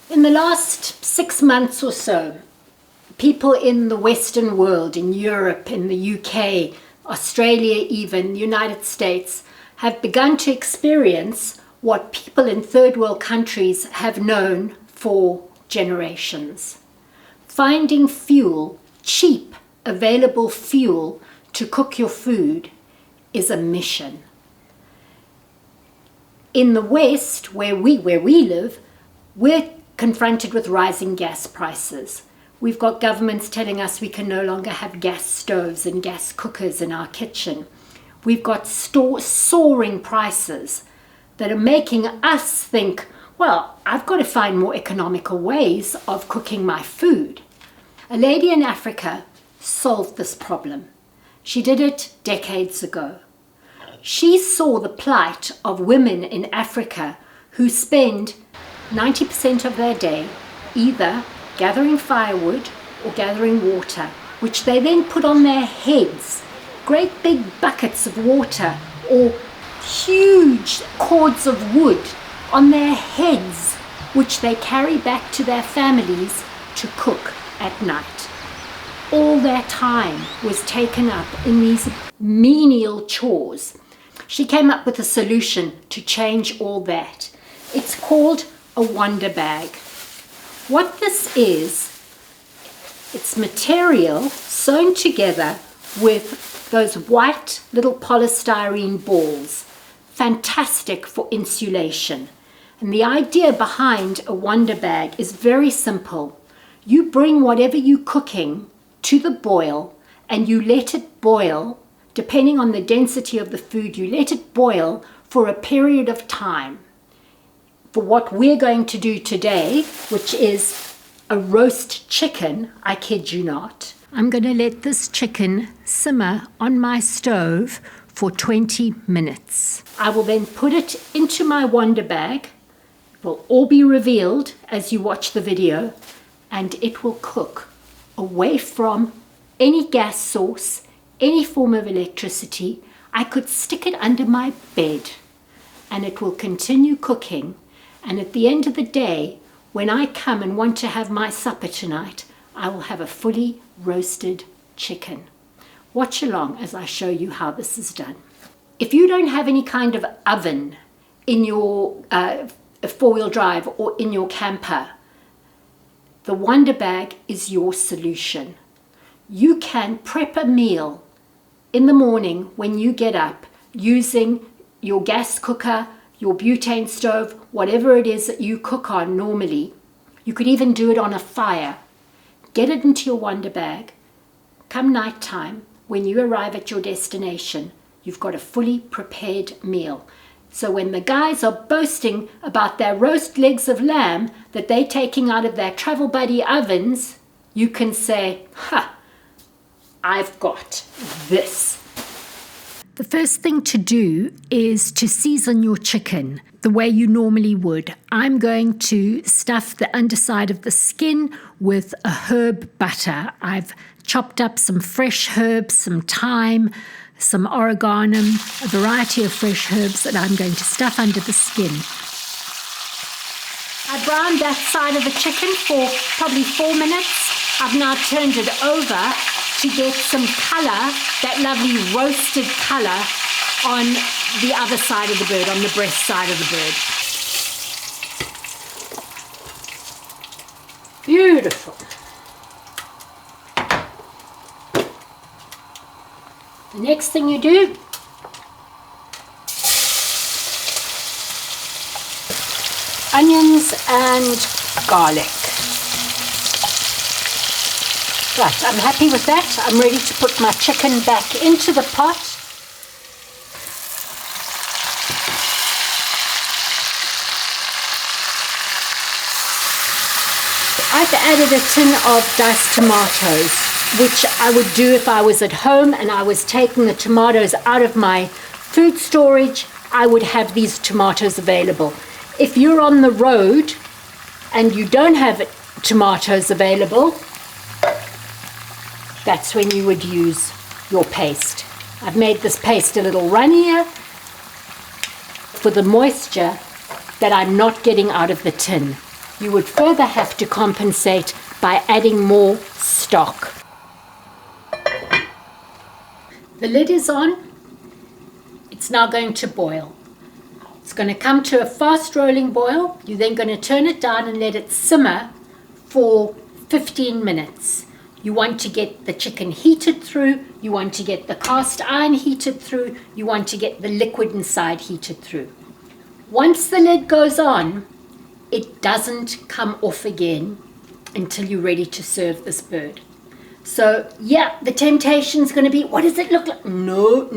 In the last 6 months or so, people in the Western world, in Europe, in the UK, Australia even, the United States, have begun to experience what people in third world countries have known for generations. Finding fuel, cheap, available fuel to cook your food is a mission. In the West, where we live, we're confronted with rising gas prices. We've got governments telling us we can no longer have gas stoves and gas cookers in our kitchen. We've got soaring prices that are making us think, well, I've got to find more economical ways of cooking my food. A lady in Africa solved this problem. She did it decades ago. She saw the plight of women in Africa who spend 90% of their day either gathering firewood or gathering water, which they then put on their heads, great big buckets of water or huge cords of wood on their heads, which they carry back to their families to cook at night. All their time was taken up in these menial chores. She came up with a solution to change all that. It's called a Wonderbag. What this is, it's material sewn together with those white little polystyrene balls. Fantastic for insulation. And the idea behind a Wonderbag is very simple. You bring whatever you're cooking to the boil and you let it boil, depending on the density of the food, you let it boil for a period of time. For what we're going to do today, which is a roast chicken, I kid you not, I'm going to let this chicken simmer on my stove for 20 minutes. I will then put it into my Wonderbag. It will all be revealed as you watch the video, and it will cook away from any gas source, any form of electricity. I could stick it under my bed and it will continue cooking. And at the end of the day, when I come and want to have my supper tonight, I will have a fully roasted chicken. Watch along as I show you how this is done. If you don't have any kind of oven in your four-wheel drive or in your camper, the Wonderbag is your solution. You can prep a meal in the morning when you get up using your gas cooker, your butane stove, whatever it is that you cook on normally. You could even do it on a fire. Get it into your Wonderbag. Come nighttime, when you arrive at your destination, you've got a fully prepared meal. So when the guys are boasting about their roast legs of lamb that they're taking out of their Travel Buddy ovens, you can say, ha, I've got this. The first thing to do is to season your chicken the way you normally would. I'm going to stuff the underside of the skin with a herb butter. I've chopped up some fresh herbs, some thyme, some oregano, a variety of fresh herbs that I'm going to stuff under the skin. I browned that side of the chicken for probably 4 minutes. I've now turned it over to get some color, that lovely roasted color on the other side of the bird, on the breast side of the bird. Beautiful. The next thing you do, onions and garlic. Right, I'm happy with that. I'm ready to put my chicken back into the pot. I've added a tin of diced tomatoes, which I would do if I was at home and I was taking the tomatoes out of my food storage. I would have these tomatoes available. If you're on the road and you don't have tomatoes available, that's when you would use your paste. I've made this paste a little runnier for the moisture that I'm not getting out of the tin. you would further have to compensate by adding more stock. The lid is on. It's now going to boil. It's going to come to a fast rolling boil. You're then going to turn it down and let it simmer for 15 minutes. You want to get the chicken heated through. You want to get the cast iron heated through. You want to get the liquid inside heated through. Once the lid goes on, it doesn't come off again until you're ready to serve this bird. So yeah, the temptation is going to be, what does it look like? No.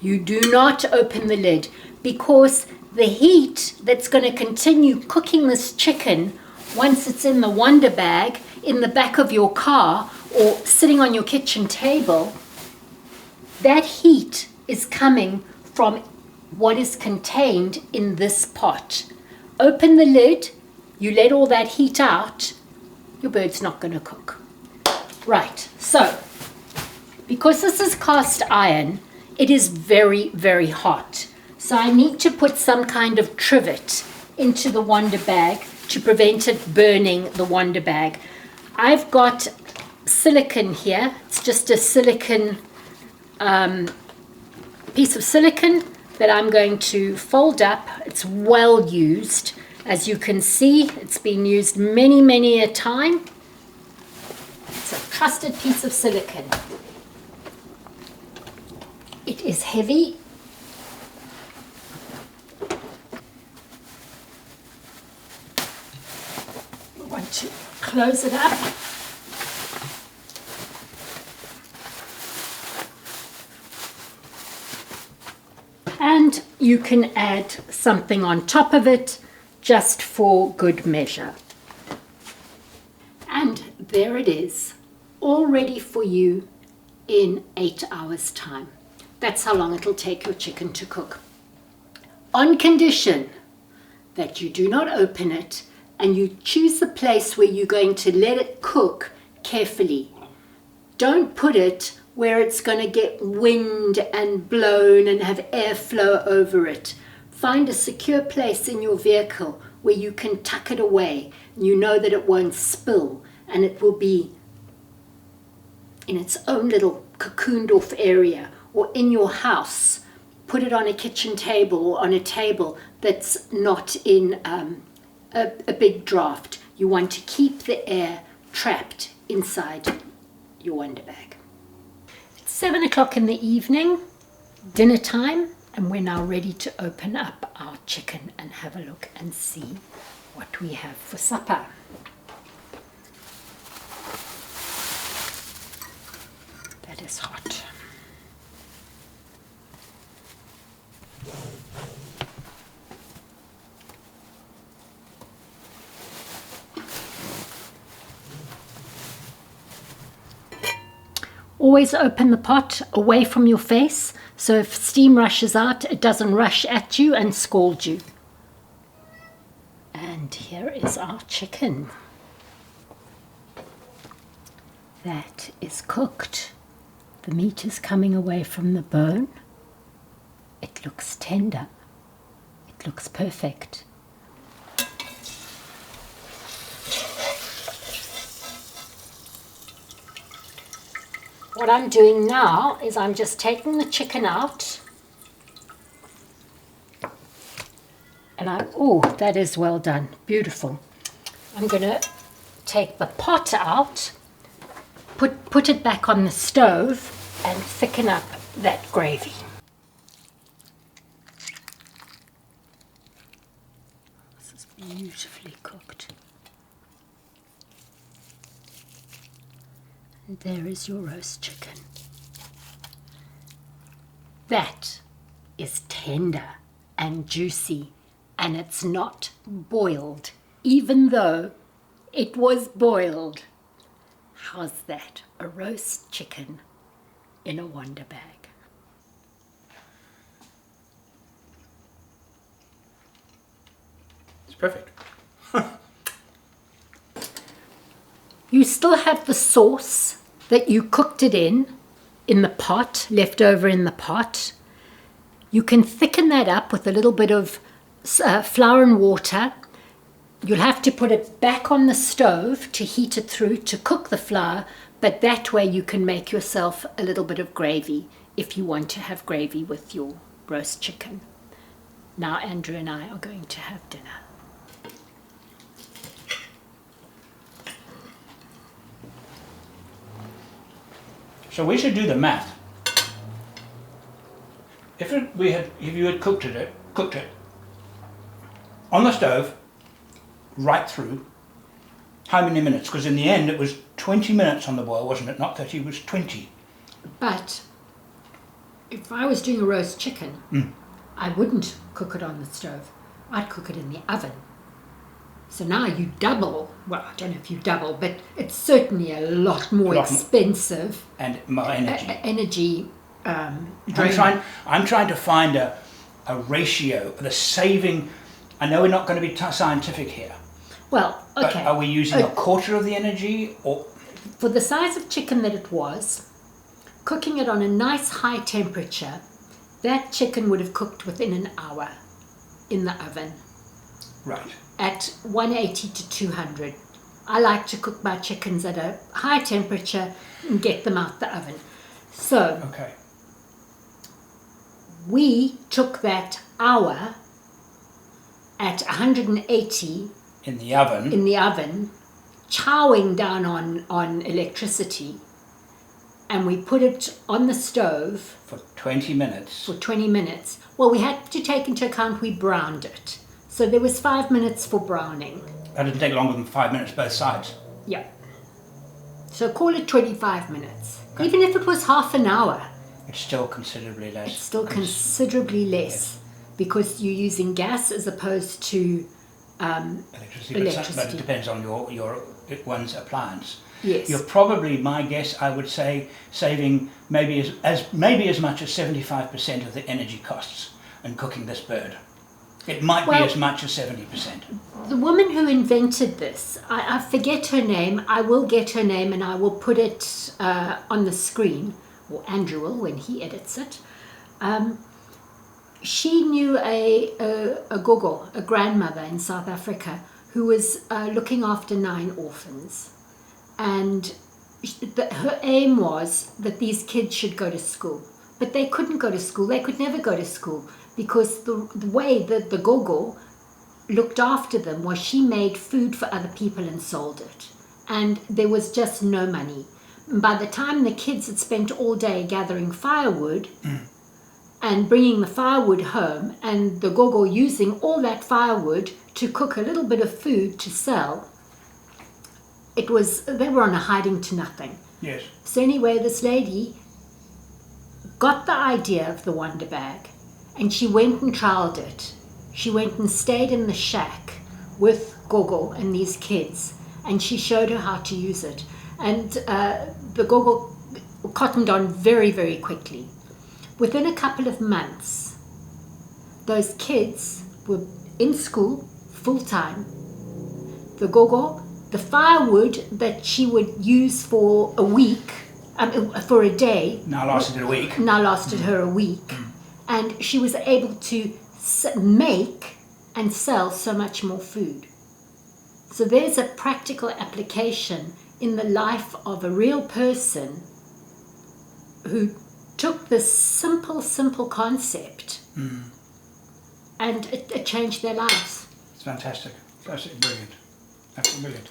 You do not open the lid, because the heat that's going to continue cooking this chicken once it's in the Wonderbag, in the back of your car, or sitting on your kitchen table, that heat is coming from what is contained in this pot. Open the lid, you let all that heat out, your bird's not going to cook. Right, so because this is cast iron, it is very, very hot. So I need to put some kind of trivet into the Wonderbag to prevent it burning the Wonderbag. I've got silicone here. It's just a silicone piece of silicone that I'm going to fold up. It's well used. As you can see, it's been used many, many a time. It's a trusted piece of silicone. It is heavy. We want to close it up. And you can add something on top of it just for good measure. And there it is, all ready for you in 8 hours' time. That's how long it'll take your chicken to cook. On condition that you do not open it and you choose the place where you're going to let it cook carefully. Don't put it where it's going to get wind and blown and have airflow over it. Find a secure place in your vehicle where you can tuck it away. You know that it won't spill and it will be in its own little cocooned off area, or in your house. Put it on a kitchen table or on a table that's not in a big draft. You want to keep the air trapped inside your Wonderbag. It's 7 o'clock in the evening, dinner time, and we're now ready to open up our chicken and have a look and see what we have for supper. That is hot. Always open the pot away from your face, so if steam rushes out, it doesn't rush at you and scald you. And here is our chicken. That is cooked. The meat is coming away from the bone. It looks tender. It looks perfect. What I'm doing now is I'm just taking the chicken out. And oh, that is well done. Beautiful. I'm going to take the pot out, put it back on the stove and thicken up that gravy. This is beautifully cooked. And there is your roast chicken. That is tender and juicy, and it's not boiled, even though it was boiled. How's that? A roast chicken in a Wonderbag. It's perfect. You still have the sauce that you cooked it in the pot, left over in the pot. You can thicken that up with a little bit of flour and water. You'll have to put it back on the stove to heat it through to cook the flour, but that way you can make yourself a little bit of gravy if you want to have gravy with your roast chicken. Now Andrew and I are going to have dinner. So we should do the math. If you had cooked it on the stove, right through, how many minutes? Because in the end it was 20 minutes on the boil, wasn't it? Not 30, it was 20. But if I was doing a roast chicken, I wouldn't cook it on the stove. I'd cook it in the oven. So now you double, well, I don't know if you double, but it's certainly a lot more expensive. And more energy. Draining. I'm trying to find a ratio, the saving. I know we're not going to be scientific here. Well, okay. But are we using a quarter of the energy? Or for the size of chicken that it was, cooking it on a nice high temperature, that chicken would have cooked within an hour in the oven. Right. At 180 to 200. I like to cook my chickens at a high temperature and get them out the oven. So okay. We took that hour at 180 in the oven, chowing down on electricity, and we put it on the stove for 20 minutes. Well, we had to take into account we browned it. So there was 5 minutes for browning. That didn't take longer than 5 minutes both sides. Yeah. So call it 25 minutes. Okay. Even if it was half an hour. It's still considerably less. It's still considerably less. Yes. Because you're using gas as opposed to electricity. But it depends on your one's appliance. Yes. You're probably, my guess, I would say, saving maybe as much as 75% of the energy costs in cooking this bird. It might be as much as 70%. The woman who invented this, I forget her name. I will get her name and I will put it on the screen, or Andrew will when he edits it. She knew a gogo, a grandmother in South Africa, who was looking after 9 orphans. And her aim was that these kids should go to school. But they couldn't go to school. They could never go to school because the way that the gogo looked after them was she made food for other people and sold it. And there was just no money. By the time the kids had spent all day gathering firewood and bringing the firewood home, and the gogo using all that firewood to cook a little bit of food to sell, they were on a hiding to nothing. Yes. So anyway, this lady got the idea of the Wonderbag, and she went and trialed it. She went and stayed in the shack with Gogo and these kids, and she showed her how to use it. And the Gogo cottoned on very, very quickly. Within a couple of months, those kids were in school full-time. The Gogo, the firewood that she would use for a week, for a day, now lasted her a week. And she was able to make and sell so much more food. So there's a practical application in the life of a real person who took this simple concept and it changed their lives. It's fantastic. Absolutely brilliant. Absolutely brilliant.